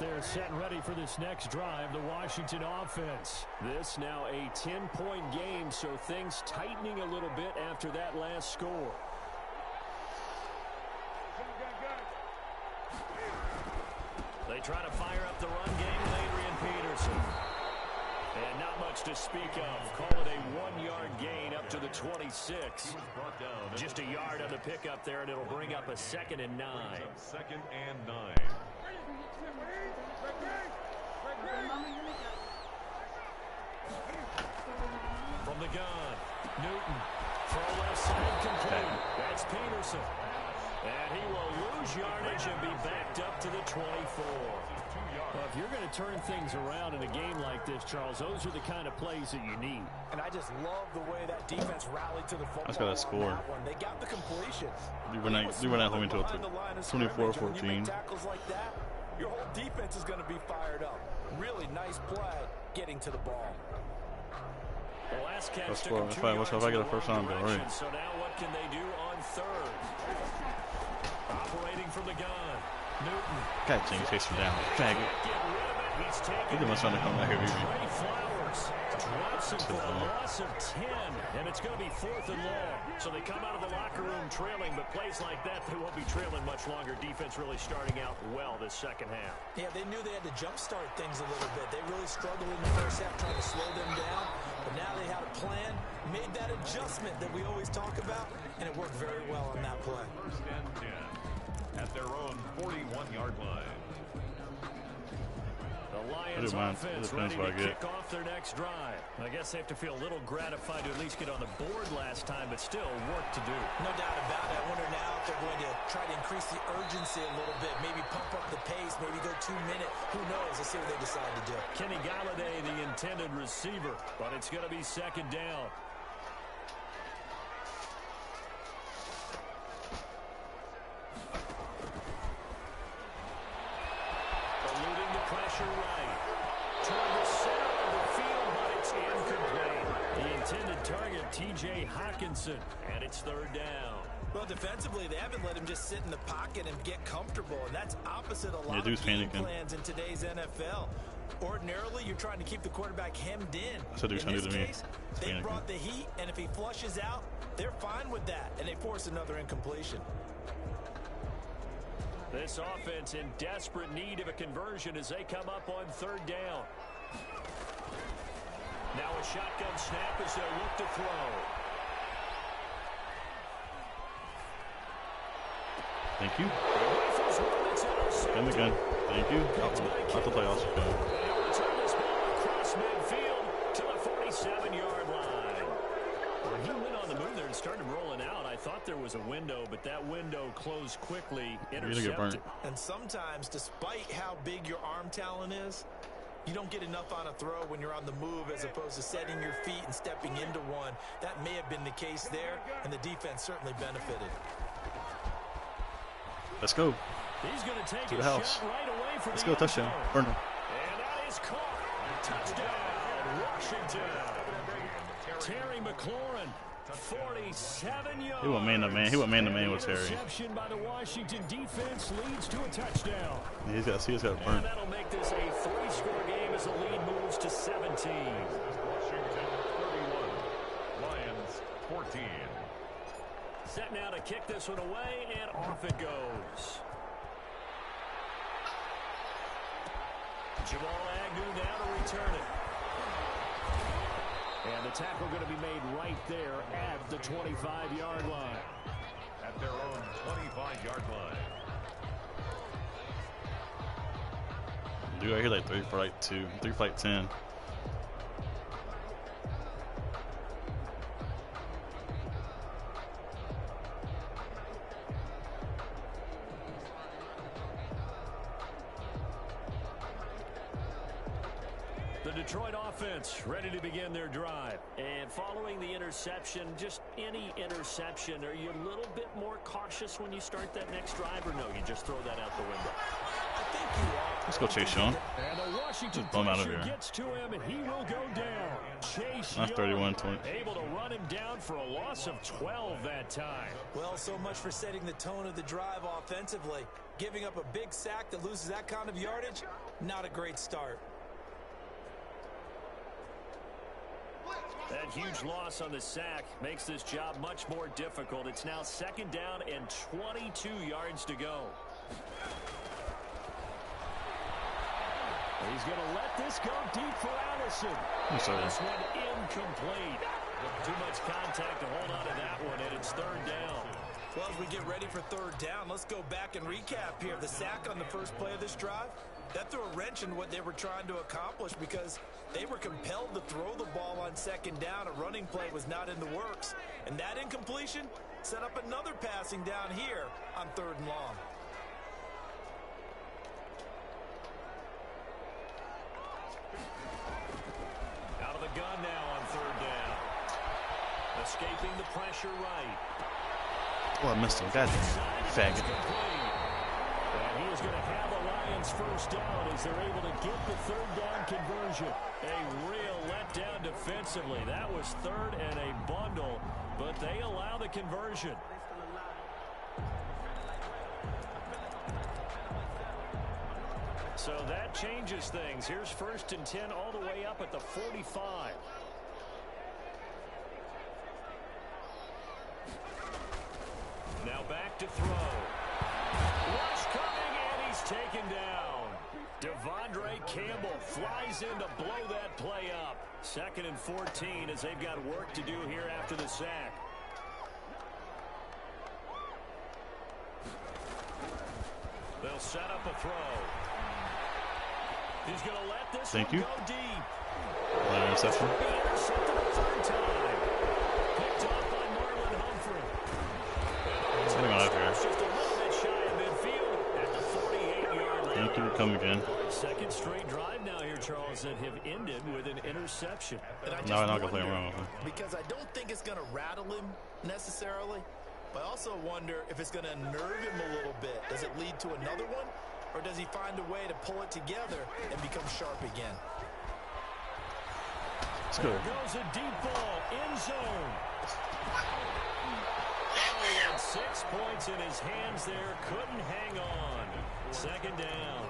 there set and ready for this next drive, the Washington offense. This now a 10-point game, so things tightening a little bit after that last score. They try to fire up the run game with Adrian Peterson. And not much to speak of. Call it a 1-yard gain up to the 26. Just a yard on the pickup there, and it'll bring up a 2nd and 9. 2nd and 9. From the gun, Newton. Throw left side complete. That's Peterson. And he will lose yardage and be backed up to the 24. Well, if you're going to turn things around in a game like this, Charles, those are the kind of plays that you need. And I just love the way that defense rallied to the football. That's got a score. They got the completion. You were not home until 24-14. Tackles like that, your whole defense is going to be fired up. Really nice play getting to the ball. The last catch That's took four. him 2 If I get a first down, yards all in right. So now what can they do on 3rd? Operating from the gun. Newton. God dang, chase him down. Drag it. He didn't want to come back here, Trey Flowers drops him for a loss of 10, and it's going to be 4th and long. So they come out of the locker room trailing, but plays like that, they won't be trailing much longer. Defense really starting out well this second half. Yeah, they knew they had to jumpstart things a little bit. They really struggled in the first half trying to slow them down, but now they had a plan, made that adjustment that we always talk about, and it worked very well on that play. 1st and 10 at their own 41-yard line. The Lions offense ready to kick off their next drive. I guess they have to feel a little gratified to at least get on the board last time, but still work to do. No doubt about it. I wonder now if they're going to try to increase the urgency a little bit, maybe pump up the pace, maybe go 2-minute. Who knows? Let's see what they decide to do. Kenny Galladay, the intended receiver, but it's going to be 2nd down. Eluding the pressure right. Toward the center of the field, but it's incomplete. The intended target, T.J. Hawkinson, and it's 3rd down. Well, defensively, they haven't let him just sit in the pocket and get comfortable, and that's opposite a lot of game plans in today's NFL. Ordinarily, you're trying to keep the quarterback hemmed in. That's what in this case, they brought the heat, and if he flushes out, they're fine with that, and they force another incompletion. This offense in desperate need of a conversion as they come up on 3rd down. Now a shotgun snap as they look to throw. Thank you. And again. Thank you. Out the playoffs. Return this ball across midfield to the 47-yard line. Well, he went on the move there and started rolling out. I thought there was a window, but that window closed quickly. Intercepted. And sometimes, despite how big your arm talent is, you don't get enough on a throw when you're on the move as opposed to setting your feet and stepping into one. That may have been the case there, and the defense certainly benefited. Let's go. He's going to take to the house. Shot right away for Let's go, touchdown. Burn him. And that is caught. Touchdown, Washington. Terry McLaurin, 47 yards. He went man to man. He went man to man with Terry. Interception by the Washington defense leads to a touchdown. Yeah, he's got burn. And that'll make this a 3-score game as the lead moves to 17. Washington 31, Lions 14. Set now to kick this one away, and off it goes. Jamal Agnew now to return it. And the tackle going to be made right there at the 25-yard line. At their own 25-yard line. Dude, I hear like 3 for like 2, 3 for like 10. The Detroit offense ready to begin their drive. And following the interception, just any interception, are you a little bit more cautious when you start that next drive, or no, you just throw that out the window? I think you are. Let's go chase Sean. And the Washington Just bum out of pressure here. gets to him, and he will go down. Chase That's Young 31-20. able to run him down for a loss of 12 that time. Well, so much for setting the tone of the drive offensively. Giving up a big sack that loses that kind of yardage, not a great start. That huge loss on the sack makes this job much more difficult. It's now 2nd down and 22 yards to go. He's going to let this go deep for Allison. This one incomplete. Too much contact to hold on to that one, and it's 3rd down. Well, as we get ready for 3rd down, let's go back and recap here. The sack on the first play of this drive, that threw a wrench in what they were trying to accomplish because they were compelled to throw the ball on 2nd down. A running play was not in the works. And that incompletion set up another passing down here on 3rd and long. Out of the gun now on 3rd down. Escaping the pressure right. Oh, I missed him. God faggot. And he is going to have the Lions 1st down as they're able to get the 3rd down conversion. A real letdown defensively. That was 3rd and a bundle, but they allow the conversion. So that changes things. Here's 1st and 10 all the way up at the 45. Now back to throw. Rush coming, and he's taken down. Devondre Campbell flies in to blow that play up. 2nd and 14 as they've got work to do here after the sack. They'll set up a throw. He's going to let this one go deep. Interception. Intercepted a 3rd time. Picked off by Marlon Humphrey. What's going on out here? Just a little bit shy of midfield at the 48-yard line. Thank you. Come again. 2nd straight drive now here, Charles, that have ended with an interception. No, I'm not going to play around with him. Because I don't think it's going to rattle him necessarily. But I also wonder if it's going to unnerve him a little bit. Does it lead to another one? Or does he find a way to pull it together and become sharp again? Let's go. There goes a deep ball, end zone. Oh, he had 6 points in his hands there. Couldn't hang on. 2nd down.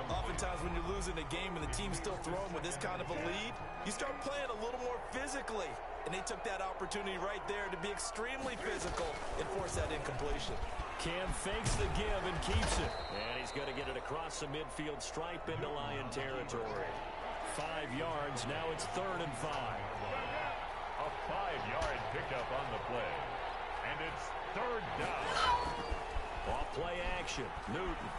Oftentimes when you're losing a game and the team's still throwing with this kind of a lead, you start playing a little more physically. And they took that opportunity right there to be extremely physical and force that incompletion. Cam fakes the give and keeps it. And he's going to get it across the midfield stripe into Lion territory. 5 yards. Now it's 3rd and 5. A 5-yard pickup on the play. And it's 3rd down. Off play action. Newton.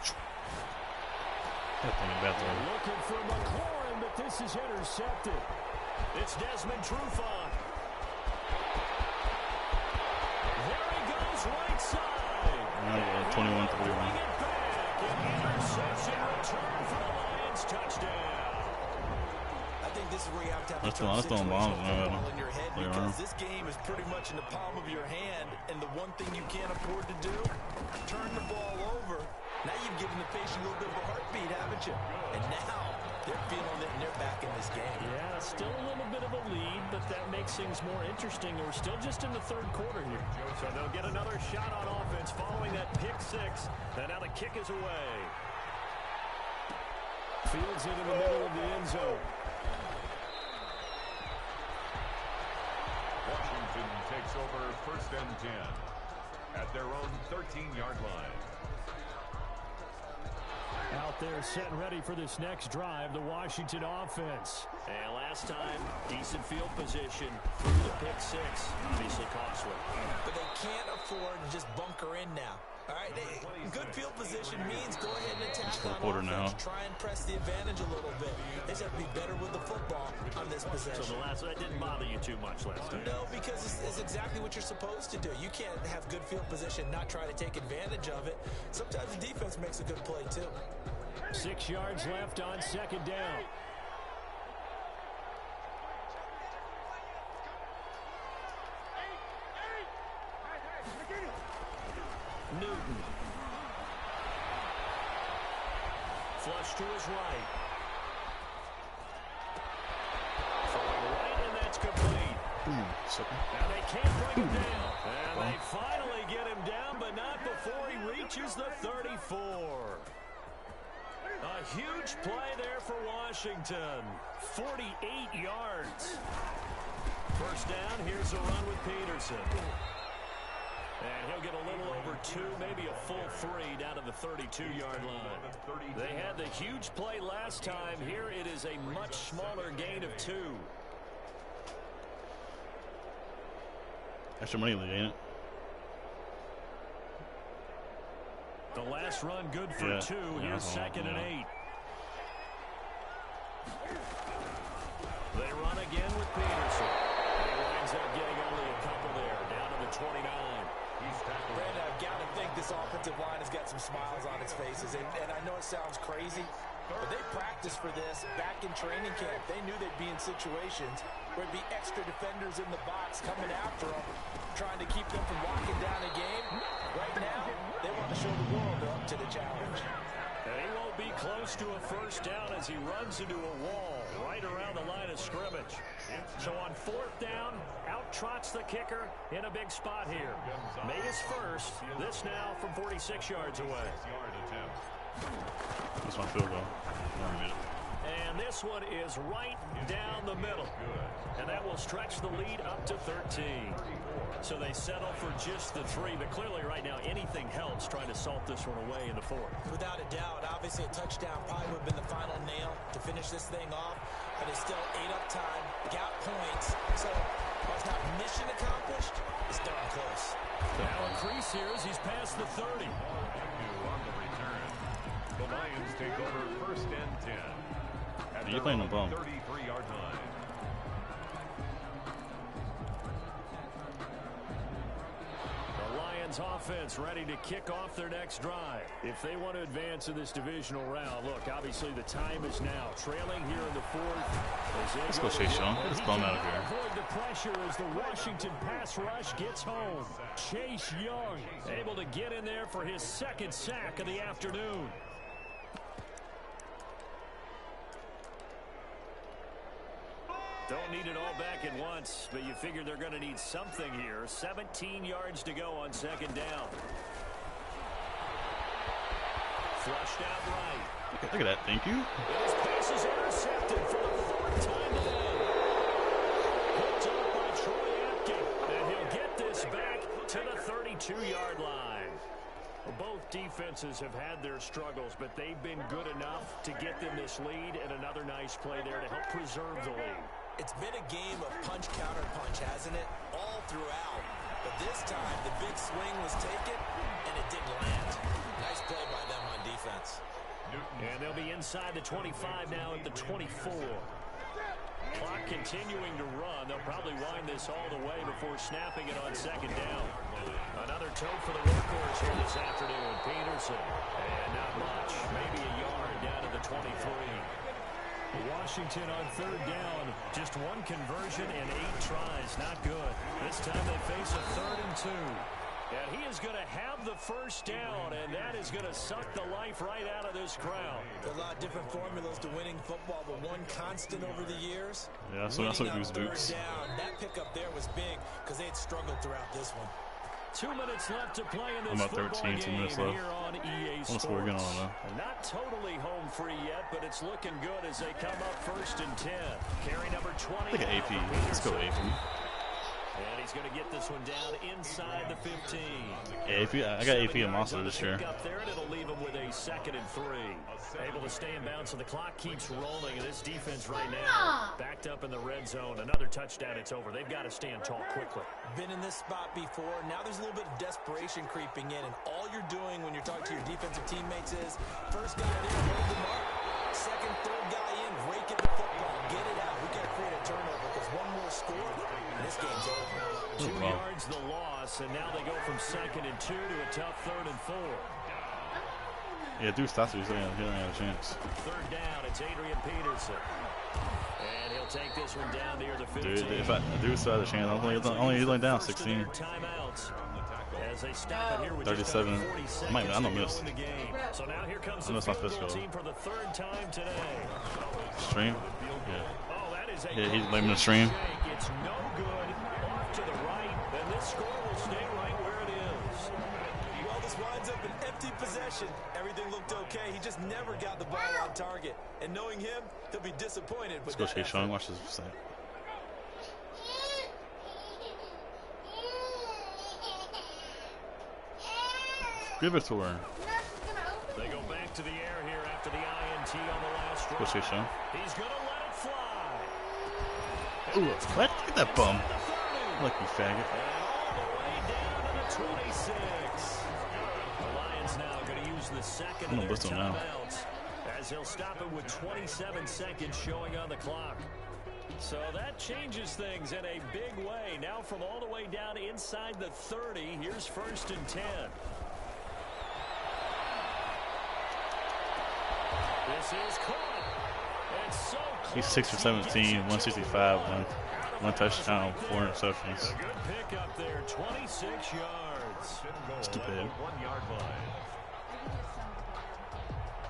Looking for McLaurin, but this is intercepted. It's Desmond Trufant. There he goes, right side. 21-31. Interception return for the Lions. Touchdown. I think this is where you have to have Let's a throw bombs in your head because this game is pretty much in the palm of your hand, and the one thing you can't afford to do, turn the ball over. Now you've given the patient a little bit of a heartbeat, haven't you? And now they're feeling it and they're back in this game. Yeah, still a little bit of a lead, but that makes things more interesting. We're still just in the 3rd quarter here. So they'll get another shot on offense following that pick 6. And now the kick is away. Fields it in the middle of the end zone. Washington takes over 1st and 10 at their own 13-yard line. Out there set ready for this next drive, the Washington offense. And last time, decent field position through the pick 6. Obviously costly. But they can't afford to just bunker in now. All right, good field position means go ahead and attack on offense. Try and press the advantage a little bit. They just have to be better with the football on this possession. So that didn't bother you too much last time? No, because it's exactly what you're supposed to do. You can't have good field position, not try to take advantage of it. Sometimes the defense makes a good play, too. 6 yards left on 2nd down. Newton. flush to his right. Throwing right, and that's complete. Now they can't bring him down. And they finally get him down, but not before he reaches the 34. A huge play there for Washington. 48 yards. First down, here's a run with Peterson. And he'll get a little over 2, maybe a full 3 down to the 32-yard line. They had the huge play last time. Here it is a much smaller gain of 2. Extra money league, ain't it? The last run good for 2. Here's second and 8. They run again with Peterson. He winds up getting only a couple there, down to the 29. Brandon, I've got to think this offensive line has got some smiles on its faces. And I know it sounds crazy, but they practiced for this back in training camp. They knew they'd be in situations where it'd be extra defenders in the box coming after them, trying to keep them from locking down a game. Right now, they want to show the world they're up to the challenge. And he won't be close to a first down as he runs into a wall right around the line of scrimmage. So on 4th down, out trots the kicker in a big spot here. Made his first. This now from 46 yards away. That's my field goal. And this one is right down the middle. And that will stretch the lead up to 13. So they settle for just the 3. But clearly right now anything helps trying to salt this one away in the 4th. Without a doubt, obviously a touchdown probably would have been the final nail to finish this thing off. But it's still 8 up time, got points. So while it's not mission accomplished, it's darn close. Now increase here as he's past the 30. On the return, the Lions take over 1st and 10. You're playing the ball. 33-yard line. The Lions offense ready to kick off their next drive. If they want to advance in this divisional round, look, obviously the time is now. Trailing here in the 4th. Let's go Chase Young. Let's call him out of here. Avoid the pressure as the Washington pass rush gets home. Chase Young able to get in there for his 2nd sack of the afternoon. Don't need it all back at once, but you figure they're going to need something here. 17 yards to go on 2nd down. Flushed out right. Look at that. Thank you. His pass is intercepted for the 4th time today. Picked up by Troy Apke, and he'll get this back to the 32-yard line. Well, both defenses have had their struggles, but they've been good enough to get them this lead, and another nice play there to help preserve the lead. It's been a game of punch-counter-punch, hasn't it? All throughout. But this time, the big swing was taken, and it didn't land. Nice play by them on defense. And they'll be inside the 25 now at the 24. Clock continuing to run. They'll probably wind this all the way before snapping it on 2nd down. Another toe for the workhorse here this afternoon. Peterson. And not much. Maybe a yard down to the 23. Washington on 3rd down. Just 1 conversion and 8 tries. Not good. This time they face a 3rd and 2. And he is going to have the first down, and that is going to suck the life right out of this crowd. There's a lot of different formulas to winning football, but one constant over the years. Yeah, so that's what Goose Boots. That pickup there was big because they had struggled throughout this one. 2 minutes left to play in this I'm up 13, 2 minutes left. Here on EA Sports. Not totally home free yet, but it's looking good as they come up 1st and 10. Carry number 20. Look at AP. Let's go AP. And he's going to get this one down inside the 15. Yeah, AP, I got AP and Monster this year. Up there, and it'll leave him with a 2nd and 3. Able to stay in bounds, so the clock keeps rolling. And this defense right now backed up in the red zone. Another touchdown, it's over. They've got to stand tall quickly. Been in this spot before. Now there's a little bit of desperation creeping in, and all you're doing when you're talking to your defensive teammates is first guy there, hold the mark. 2nd, 3rd guy in, rake at the football, get it out. We got to create a turnover because one more score, and this game's over. 2 yards the loss, and now they go from 2nd and 2 to a tough 3rd and 4. Yeah, Deuce Stassi, he don't have a chance. 3rd down, it's Adrian Peterson. And he'll take this one down near the 15. Dude, if I Deuce had a chance, he's only down 16. Timeouts As they stop it here with 37. I might not miss. So now here comes I know it's the my field first goal goal. team for the third time today. Stream? Yeah. Oh, that is a Yeah, he's blaming the stream. It's no good. Off to the right. Then this score will stay right where it is. Well, this winds up an empty possession. Everything looked okay. He just never got the ball on target. And knowing him, he'll be disappointed with Let's go that chase Sean. Watch this second. Give it to her. They go back to the air here after the INT on the last drive. Go chase Sean. He's going to let it fly. Ooh, what? Get that bum. Lucky faggot. And all the way down to the 26. The Lions now going to use the second I'm of gonna their whistle now. timeouts as he'll stop it with 27 seconds showing on the clock. So that changes things in a big way. Now from all the way down inside the 30, here's 1st and 10. This is caught. It's so close. He's 6 for 17, 165, one touchdown, 4 interceptions. A good pick up there, 26 yards. Stupid. 1 yard line.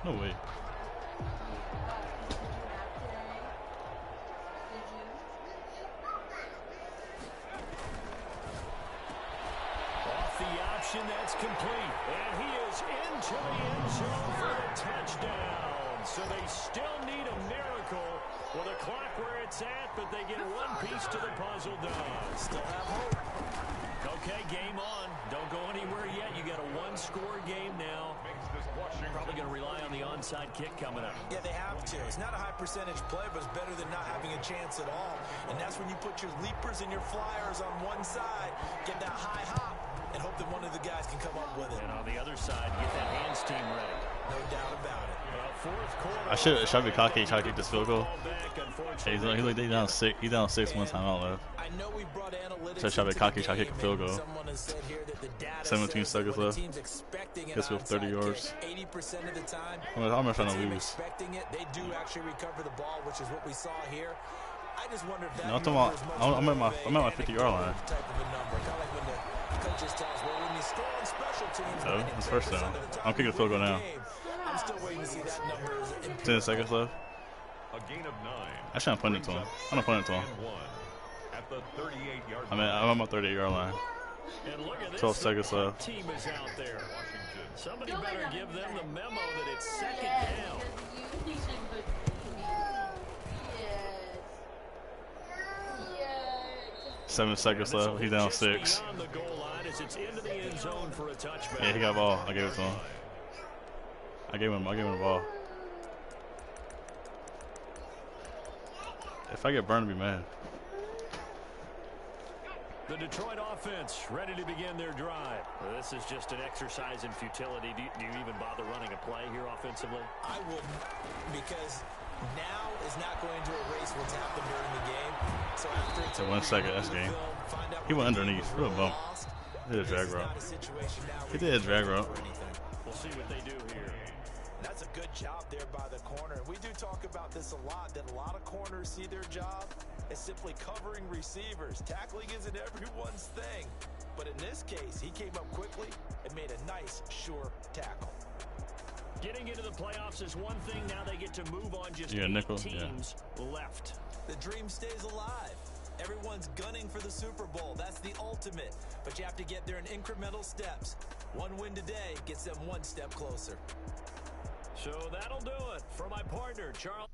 No way. Off the option, that's complete. And he is into the end zone for a touchdown. So they still need a miracle with a clock where it's at, but they get one piece to the puzzle done. Still have hope. Okay, game on. Don't go anywhere yet. You got a one-score game now. Probably going to rely on the onside kick coming up. Yeah, they have to. It's not a high percentage play, but it's better than not having a chance at all. And that's when you put your leapers and your flyers on one side, get that high hop, and hope that one of the guys can come up with it. And on the other side, get that hands team ready. No doubt about it. Fourth quarter. I should be cocky, try to kick this field goal. Hey, he's like they down 6. He's down 6 one time out left. I know we brought analytics. So try to be cocky, try to kick a field goal. Someone has said here that the data 17 says seconds when a left. team's expecting an Guess we have 30 onside yards. kick, 80% of the time, I'm gonna try the to team lose. expecting it, they do actually recover the ball, which is what we saw here. I just wonder if that No, I'm talking number about- is much I'm more at my- of a I'm at my 50-yard line. anecdotal type of a number. Kind of like when the coaches tell us, well, when you score on special teams, So, winning it's first 10% down. of the time, I'm kicking you a field win goal the now. game. I'm still waiting to see that number is 10 seconds left. A gain of 9. Actually, I'm punting it to him. I'm not punting it to him. And 1 at the 38-yard I'm at my 38-yard line. And look at this. 12 seconds left. Team is out there. Washington. Somebody better give them the memo that it's second down. 7 seconds left. He's down 6. Beyond the goal line as it's into the end zone for a touchback. Yeah, he got ball. I gave it to him. I gave him the ball. If I get burned, I'd be mad. The Detroit offense ready to begin their drive. Well, this is just an exercise in futility. Do you even bother running a play here offensively? I wouldn't, because now is not going to erase what's happened during the game. So after it's So 1 second, that's game. He went underneath. Real bump. He did a drag route. He did a drag route. We'll see what they do here. That's a good job there by the corner. We do talk about this a lot, that a lot of corners see their job as simply covering receivers. Tackling isn't everyone's thing. But in this case, he came up quickly and made a nice, sure tackle. Getting into the playoffs is one thing. Now they get to move on just 8 nickel, teams left. The dream stays alive. Everyone's gunning for the Super Bowl. That's the ultimate. But you have to get there in incremental steps. One win today gets them one step closer. So that'll do it for my partner, Charles.